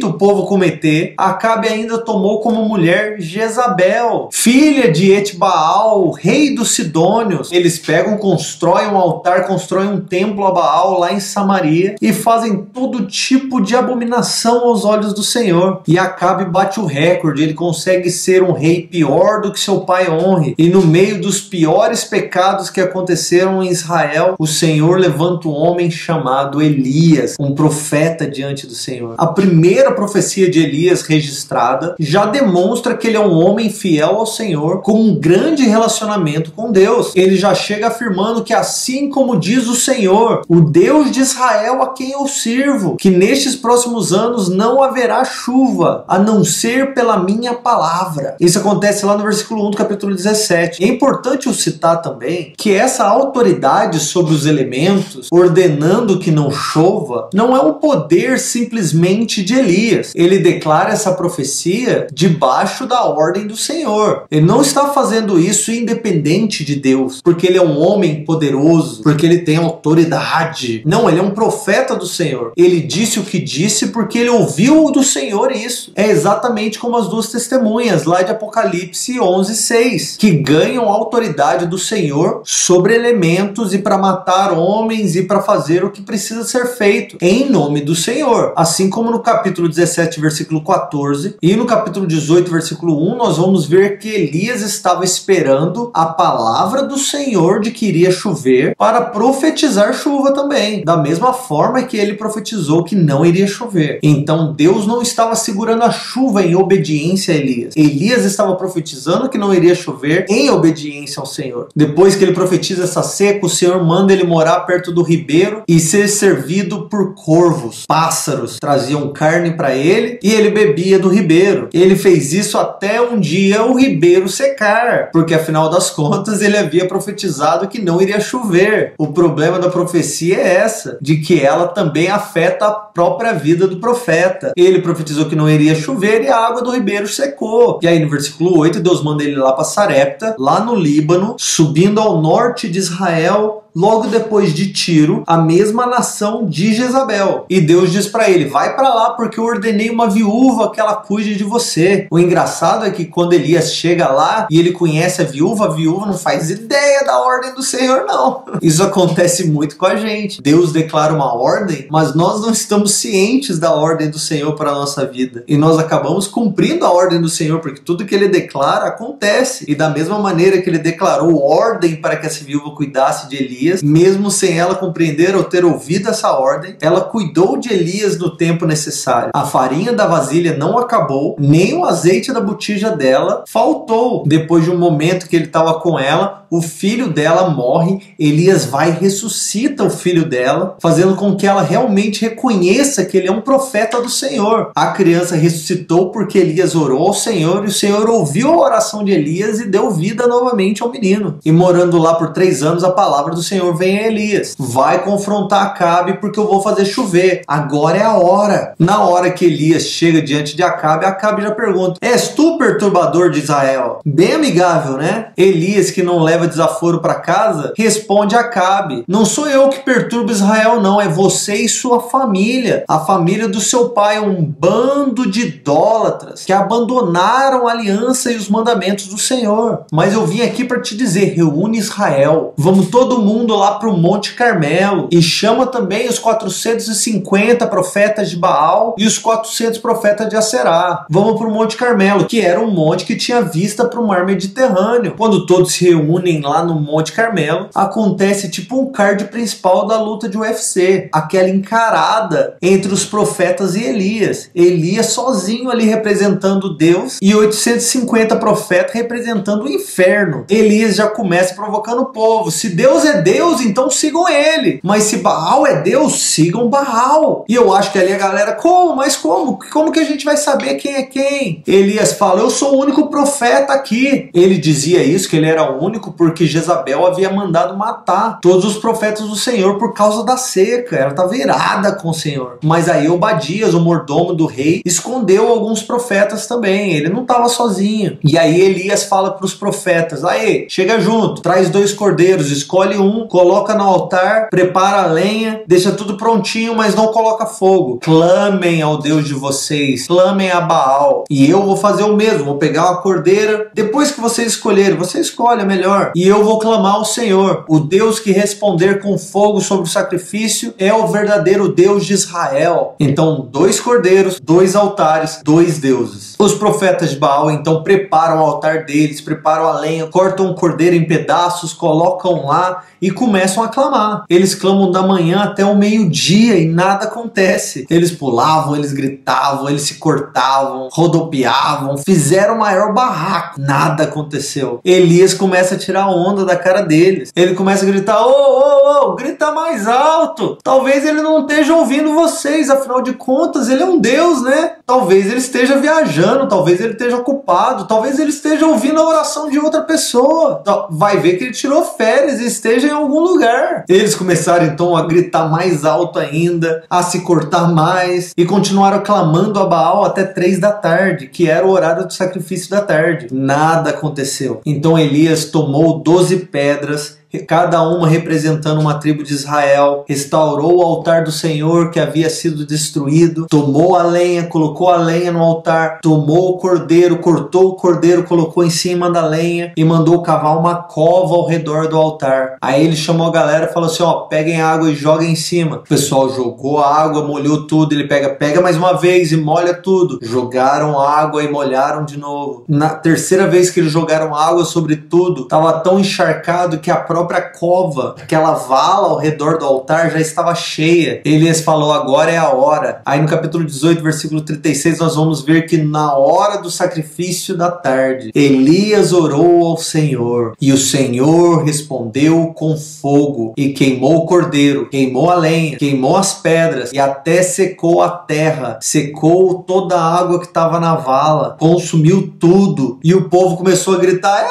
o povo cometer, Acabe ainda tomou como mulher Jezabel, filha de Etbaal, rei dos Sidônios. Eles pegam, constroem um altar, constroem um templo a Baal lá em Samaria e fazem todo tipo de abominação aos olhos do Senhor. E Acabe bate o recorde, ele consegue ser um rei pior do que seu pai Onri. E no meio dos piores pecados que aconteceram em Israel, o Senhor levanta um homem chamado Elias, um profeta diante do Senhor. A primeira profecia de Elias registrada já demonstra que ele é um homem fiel ao Senhor, com um grande relacionamento com Deus. Ele já chega afirmando que assim como diz o Senhor, o Deus de Israel a quem eu sirvo, que nestes próximos anos não haverá chuva, a não ser pela minha palavra. Isso acontece lá no versículo 1 do capítulo 17. É importante eu citar também que essa autoridade sobre os elementos, ordenando que não chova, não é um poder simplesmente de Elias. Ele declara essa profecia debaixo da ordem do Senhor. Ele não está fazendo isso independente de Deus, porque ele é um homem poderoso, porque ele tem autoridade. Não, ele é um profeta do Senhor. Ele disse o que disse porque ele ouviu do Senhor isso. É exatamente como as 2 testemunhas lá de Apocalipse 11:6, que ganham autoridade do Senhor sobre elementos e para matar homens e para fazer o que precisa ser feito em nome do Senhor. Assim como no capítulo 17, versículo 14 e no capítulo 18, versículo 1, nós vamos ver que Elias estava esperando a palavra do Senhor de que iria chover para profetizar chuva também, da mesma forma que ele profetizou que não iria chover. Então Deus não estava segurando a chuva em obediência a Elias. Elias estava profetizando que não iria chover em obediência ao Senhor. Depois que ele profetiza essa seca, o Senhor manda ele morar perto do ribeiro e ser servido por corvos. corvos, pássaros traziam carne para ele e ele bebia do ribeiro. Ele fez isso até um dia o ribeiro secar, porque afinal das contas ele havia profetizado que não iria chover. O problema da profecia é essa, de que ela também afeta a própria vida do profeta. Ele profetizou que não iria chover e a água do ribeiro secou. E aí no versículo 8, Deus manda ele lá para Sarepta, lá no Líbano, subindo ao norte de Israel, logo depois de Tiro, a mesma nação de Jezabel. E Deus diz para ele, vai para lá porque eu ordenei uma viúva que ela cuide de você. O engraçado é que quando Elias chega lá e ele conhece a viúva não faz ideia da ordem do Senhor, não. Isso acontece muito com a gente. Deus declara uma ordem, mas nós não estamos cientes da ordem do Senhor para a nossa vida. E nós acabamos cumprindo a ordem do Senhor, porque tudo que ele declara acontece. E da mesma maneira que ele declarou ordem para que essa viúva cuidasse de Elias, mesmo sem ela compreender ou ter ouvido essa ordem, ela cuidou de Elias no tempo necessário. A farinha da vasilha não acabou, nem o azeite da botija dela faltou. Depois de um momento que ele estava com ela, o filho dela morre, Elias vai e ressuscita o filho dela, fazendo com que ela realmente reconheça que ele é um profeta do Senhor. A criança ressuscitou porque Elias orou ao Senhor e o Senhor ouviu a oração de Elias e deu vida novamente ao menino. E morando lá por 3 anos, a palavra do Senhor vem a Elias. Vai confrontar Acabe porque eu vou fazer chover. Agora é a hora. Na hora que Elias chega diante de Acabe, Acabe já pergunta, és tu perturbador de Israel? Bem amigável, né? Elias, que não leva desaforo para casa, responde a Acabe, não sou eu que perturbo Israel não, é você e sua família. A família do seu pai é um bando de idólatras que abandonaram a aliança e os mandamentos do Senhor. Mas eu vim aqui para te dizer, reúne Israel. Vamos todo mundo lá para o Monte Carmelo e chama também os 450 profetas de Baal e os 400 profetas de Aserá. Vamos para o Monte Carmelo, que era um monte que tinha vista para o mar Mediterrâneo. Quando todos se reúnem lá no Monte Carmelo, acontece tipo um card principal da luta de UFC, aquela encarada entre os profetas e Elias. Elias sozinho ali representando Deus e 850 profetas representando o inferno. Elias já começa provocando o povo. Se Deus é Deus, então sigam ele. Mas se Baal é Deus, sigam Baal. E eu acho que ali a galera, como? Mas como? Como que a gente vai saber quem é quem? Elias fala, eu sou o único profeta aqui. Ele dizia isso, que ele era o único porque Jezabel havia mandado matar todos os profetas do Senhor por causa da seca. Ela estava irada com o Senhor. Mas aí Obadias, o mordomo do rei, escondeu alguns profetas também. Ele não estava sozinho. E aí Elias fala para os profetas, aí, chega junto, traz 2 cordeiros, escolhe um, coloca no altar, prepara a lenha, deixa tudo prontinho, mas não coloca fogo. Clamem ao Deus de vocês, clamem a Baal. E eu vou fazer o mesmo, vou pegar uma cordeira, depois que vocês escolherem, você escolhe a melhor. E eu vou clamar ao Senhor. O Deus que responder com fogo sobre o sacrifício é o verdadeiro Deus de Israel. Então, 2 cordeiros, 2 altares, 2 deuses. Os profetas de Baal, então, preparam o altar deles, preparam a lenha, cortam o cordeiro em pedaços, colocam lá e começam a clamar. Eles clamam da manhã até o meio-dia e nada acontece. Eles pulavam, eles gritavam, eles se cortavam, rodopiavam, fizeram o maior barraco. Nada aconteceu. Elias começa a tirar onda da cara deles. Ele começa a gritar, ô, grita mais alto. Talvez ele não esteja ouvindo vocês, afinal de contas, ele é um Deus, né? Talvez ele esteja viajando, talvez ele esteja ocupado, talvez ele esteja ouvindo a oração de outra pessoa. Vai ver que ele tirou férias e esteja em algum lugar. Eles começaram então a gritar mais alto ainda, a se cortar mais e continuaram clamando a Baal até 3 da tarde, que era o horário do sacrifício da tarde. Nada aconteceu. Então Elias tomou 12 pedras, cada uma representando uma tribo de Israel, restaurou o altar do Senhor que havia sido destruído, tomou a lenha, colocou a lenha no altar, tomou o cordeiro, cortou o cordeiro, colocou em cima da lenha e mandou cavar uma cova ao redor do altar. Aí ele chamou a galera e falou assim, ó, peguem água e joguem em cima. O pessoal jogou a água, molhou tudo, ele pega mais uma vez e molha tudo. Jogaram água e molharam de novo. Na terceira vez que eles jogaram água sobre tudo, estava tão encharcado que a própria própria cova, aquela vala ao redor do altar já estava cheia. Elias falou, agora é a hora. Aí no capítulo 18, versículo 36, nós vamos ver que na hora do sacrifício da tarde, Elias orou ao Senhor, e o Senhor respondeu com fogo, e queimou o cordeiro, queimou a lenha, queimou as pedras, e até secou a terra, secou toda a água que estava na vala, consumiu tudo, e o povo começou a gritar,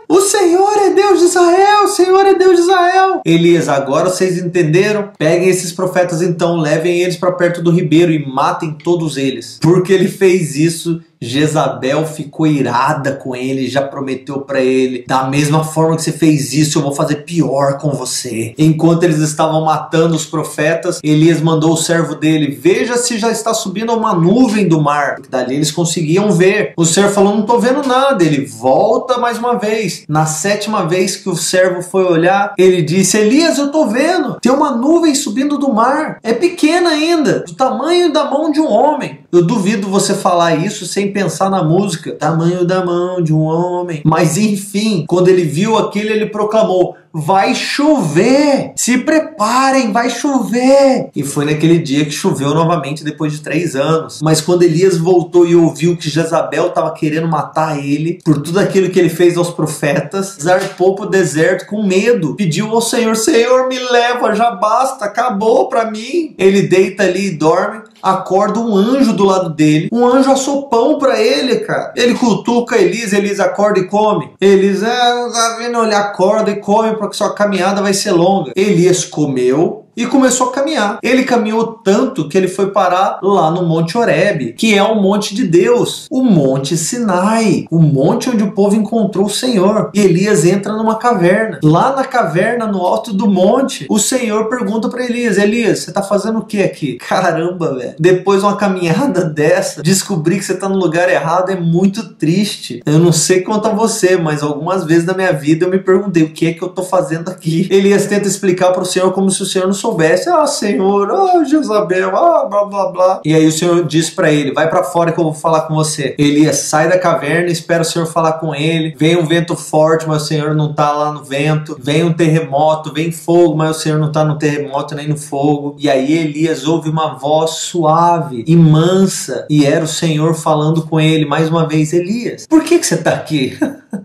o Senhor é Deus de Israel, o Senhor é Deus de Israel. Elias, agora vocês entenderam? Peguem esses profetas então, levem eles para perto do ribeiro e matem todos eles. Porque ele fez isso, Jezabel ficou irada com ele, já prometeu para ele, da mesma forma que você fez isso, eu vou fazer pior com você. Enquanto eles estavam matando os profetas, Elias mandou o servo dele, veja se já está subindo uma nuvem do mar. Dali eles conseguiam ver. O servo falou, não estou vendo nada. Ele volta mais uma vez. Na 7ª vez que o servo foi olhar, ele disse, Elias, eu estou vendo, tem uma nuvem subindo do mar, é pequena ainda, do tamanho da mão de um homem. Eu duvido você falar isso sem pensar na música, tamanho da mão de um homem. Mas enfim, quando ele viu aquilo, ele proclamou, vai chover, se preparem, vai chover. E foi naquele dia que choveu novamente depois de 3 anos. Mas quando Elias voltou e ouviu que Jezabel estava querendo matar ele, por tudo aquilo que ele fez aos profetas, zarpou para o deserto com medo, pediu ao Senhor, Senhor, me leva, já basta, acabou para mim. Ele deita ali e dorme, acorda um anjo do lado dele, um anjo assou pão pra ele, cara. Ele cutuca Elias, Elias acorda e come. Elias, não tá vendo, ele acorda e come porque sua caminhada vai ser longa. Elias comeu e começou a caminhar. Ele caminhou tanto que ele foi parar lá no Monte Horebe, que é o monte de Deus, o Monte Sinai, o monte onde o povo encontrou o Senhor. E Elias entra numa caverna. Lá na caverna, no alto do monte, o Senhor pergunta para Elias, Elias, você tá fazendo o que aqui? Caramba, velho. Depois de uma caminhada dessa, descobrir que você tá no lugar errado é muito triste. Eu não sei quanto a você, mas algumas vezes na minha vida eu me perguntei, o que é que eu tô fazendo aqui? Elias tenta explicar para o Senhor como se o Senhor não soubesse, Senhor, Jezabel, blá blá blá. E aí o Senhor diz pra ele, vai pra fora que eu vou falar com você. Elias sai da caverna, espera o Senhor falar com ele. Vem um vento forte, mas o Senhor não tá lá no vento. Vem um terremoto, vem fogo, mas o Senhor não tá no terremoto nem no fogo. E aí Elias ouve uma voz suave e mansa, e era o Senhor falando com ele mais uma vez, Elias, por que você tá aqui?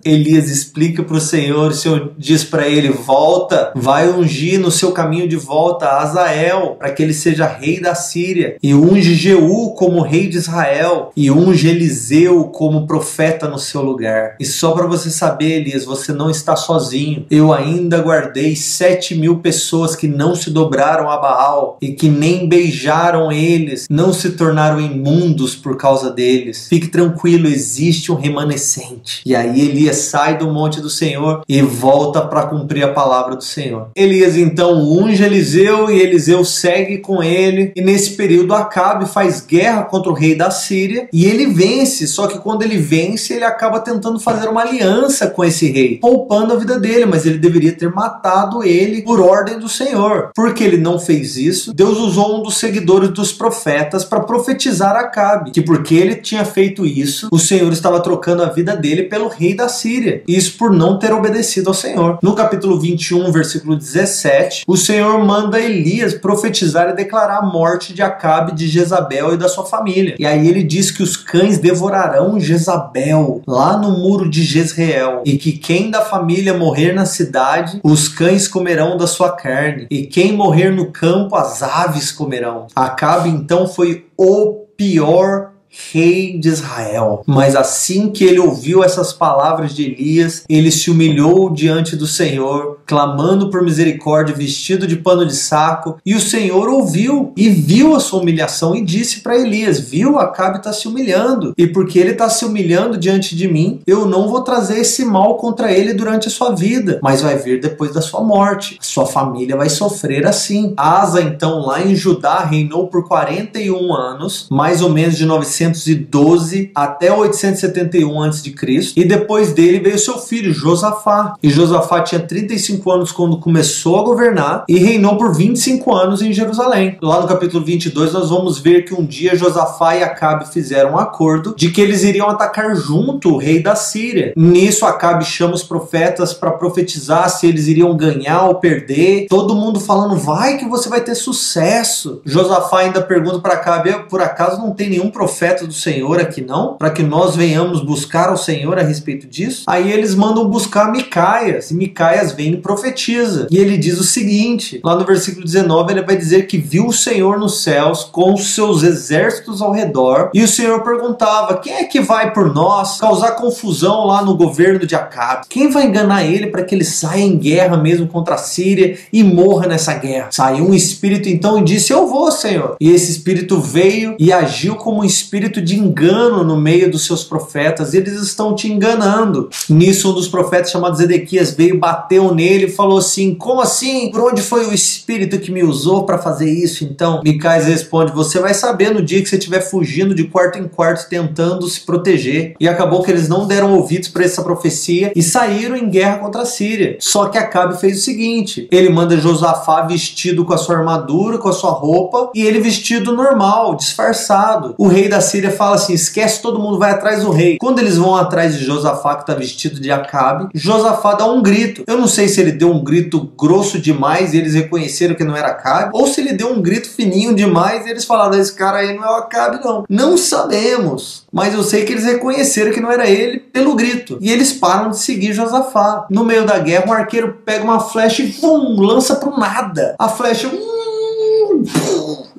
Elias explica para o Senhor diz para ele, volta, vai ungir no seu caminho de volta a Azael, para que ele seja rei da Síria, e unge Jeú como rei de Israel, e unge Eliseu como profeta no seu lugar. E só para você saber, Elias, você não está sozinho. Eu ainda guardei 7.000 pessoas que não se dobraram a Baal, e que nem beijaram eles, não se tornaram imundos por causa deles. Fique tranquilo, existe um remanescente. E aí Elias sai do monte do Senhor e volta para cumprir a palavra do Senhor. Elias então unge Eliseu e Eliseu segue com ele, e nesse período Acabe faz guerra contra o rei da Síria e ele vence, só que quando ele vence ele acaba tentando fazer uma aliança com esse rei, poupando a vida dele, mas ele deveria ter matado ele por ordem do Senhor. Porque ele não fez isso, Deus usou um dos seguidores dos profetas para profetizar a Acabe, que porque ele tinha feito isso, o Senhor estava trocando a vida dele pelo rei da Síria. Isso por não ter obedecido ao Senhor. No capítulo 21, versículo 17, o Senhor manda Elias profetizar e declarar a morte de Acabe, de Jezabel e da sua família. E aí ele diz que os cães devorarão Jezabel lá no muro de Jezreel, e que quem da família morrer na cidade, os cães comerão da sua carne, e quem morrer no campo, as aves comerão. Acabe então foi o pior rei de Israel. Mas assim que ele ouviu essas palavras de Elias, ele se humilhou diante do Senhor, clamando por misericórdia, vestido de pano de saco, e o Senhor ouviu e viu a sua humilhação e disse para Elias, viu, Acabe está se humilhando, e porque ele está se humilhando diante de mim, eu não vou trazer esse mal contra ele durante a sua vida, mas vai vir depois da sua morte. A sua família vai sofrer assim. Asa então lá em Judá reinou por 41 anos, mais ou menos de 900 812 até 871 a.C. e depois dele veio seu filho Josafá. E Josafá tinha 35 anos quando começou a governar e reinou por 25 anos em Jerusalém. Lá no capítulo 22 nós vamos ver que um dia Josafá e Acabe fizeram um acordo de que eles iriam atacar junto o rei da Síria. Nisso Acabe chama os profetas para profetizar se eles iriam ganhar ou perder. Todo mundo falando, vai que você vai ter sucesso. Josafá ainda pergunta para Acabe, por acaso não tem nenhum profeta do Senhor aqui não? Para que nós venhamos buscar ao Senhor a respeito disso? Aí eles mandam buscar Micaias, e Micaias vem e profetiza. E ele diz o seguinte, lá no versículo 19 ele vai dizer que viu o Senhor nos céus com os seus exércitos ao redor, e o Senhor perguntava, quem é que vai por nós causar confusão lá no governo de Acabe? Quem vai enganar ele para que ele saia em guerra mesmo contra a Síria e morra nessa guerra? Saiu um espírito então e disse, eu vou, Senhor. E esse espírito veio e agiu como um espírito de engano no meio dos seus profetas. Eles estão te enganando. Nisso um dos profetas chamado Zedequias veio, bateu nele e falou assim, como assim? Por onde foi o espírito que me usou para fazer isso? Então Micaias responde, você vai saber no dia que você estiver fugindo de quarto em quarto tentando se proteger. E acabou que eles não deram ouvidos para essa profecia e saíram em guerra contra a Síria. Só que Acabe fez o seguinte, ele manda Josafá vestido com a sua armadura, com a sua roupa, e ele vestido normal, disfarçado. O rei da Síria fala assim, esquece, todo mundo vai atrás do rei. Quando eles vão atrás de Josafá, que está vestido de Acabe, Josafá dá um grito. Eu não sei se ele deu um grito grosso demais e eles reconheceram que não era Acabe, ou se ele deu um grito fininho demais e eles falaram, esse cara aí não é o Acabe não. Não sabemos, mas eu sei que eles reconheceram que não era ele pelo grito. E eles param de seguir Josafá. No meio da guerra, um arqueiro pega uma flecha e lança pro nada. A flecha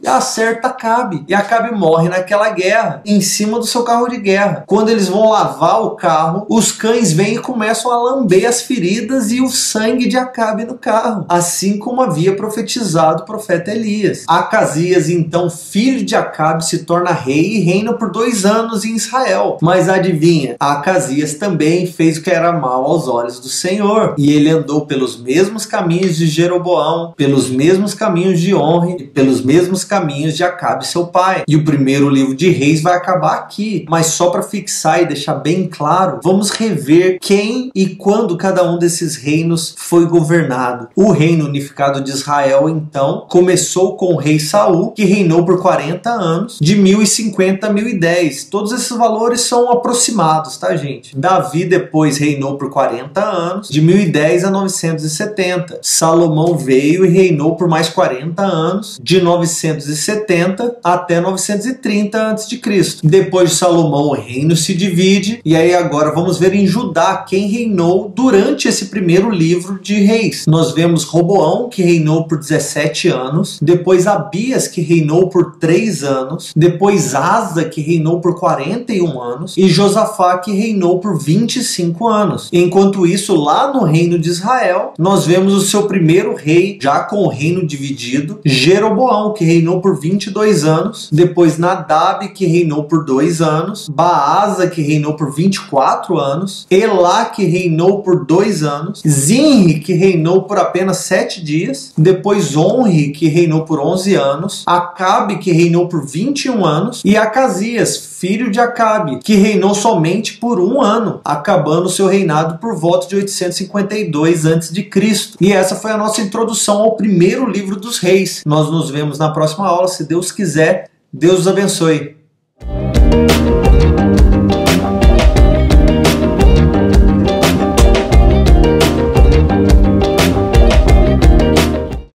acerta Acabe. E Acabe morre naquela guerra, em cima do seu carro de guerra. Quando eles vão lavar o carro, os cães vêm e começam a lamber as feridas e o sangue de Acabe no carro, assim como havia profetizado o profeta Elias. Acasias, então, filho de Acabe, se torna rei e reina por 2 anos em Israel. Mas adivinha, Acasias também fez o que era mal aos olhos do Senhor. E ele andou pelos mesmos caminhos de Jeroboão, pelos mesmos caminhos de Onre, e pelos mesmos caminhos de Acabe, seu pai. E o primeiro livro de Reis vai acabar aqui. Mas só para fixar e deixar bem claro, vamos rever quem e quando cada um desses reinos foi governado. O reino unificado de Israel, então, começou com o rei Saul, que reinou por 40 anos, de 1050 a 1010. Todos esses valores são aproximados, tá, gente? Davi depois reinou por 40 anos, de 1010 a 970. Salomão veio e reinou por mais 40 anos, de 970 até 930 a.C. Depois de Salomão, o reino se divide, e aí agora vamos ver em Judá quem reinou durante esse primeiro livro de Reis. Nós vemos Roboão, que reinou por 17 anos, depois Abias, que reinou por 3 anos, depois Asa, que reinou por 41 anos, e Josafá, que reinou por 25 anos. Enquanto isso, lá no reino de Israel, nós vemos o seu primeiro rei, já com o reino dividido, Jeroboão, que reinou por 22 anos, depois Nadab, que reinou por 2 anos, Baasa, que reinou por 24 anos, Elá, que reinou por 2 anos, Zinri, que reinou por apenas 7 dias, depois Onri, que reinou por 11 anos, Acabe, que reinou por 21 anos, e Acasias, filho de Acabe, que reinou somente por 1 ano, acabando seu reinado por volta de 852 a.C. E essa foi a nossa introdução ao primeiro livro dos Reis. Nós nos vemos na próxima aula, se Deus quiser. Deus os abençoe.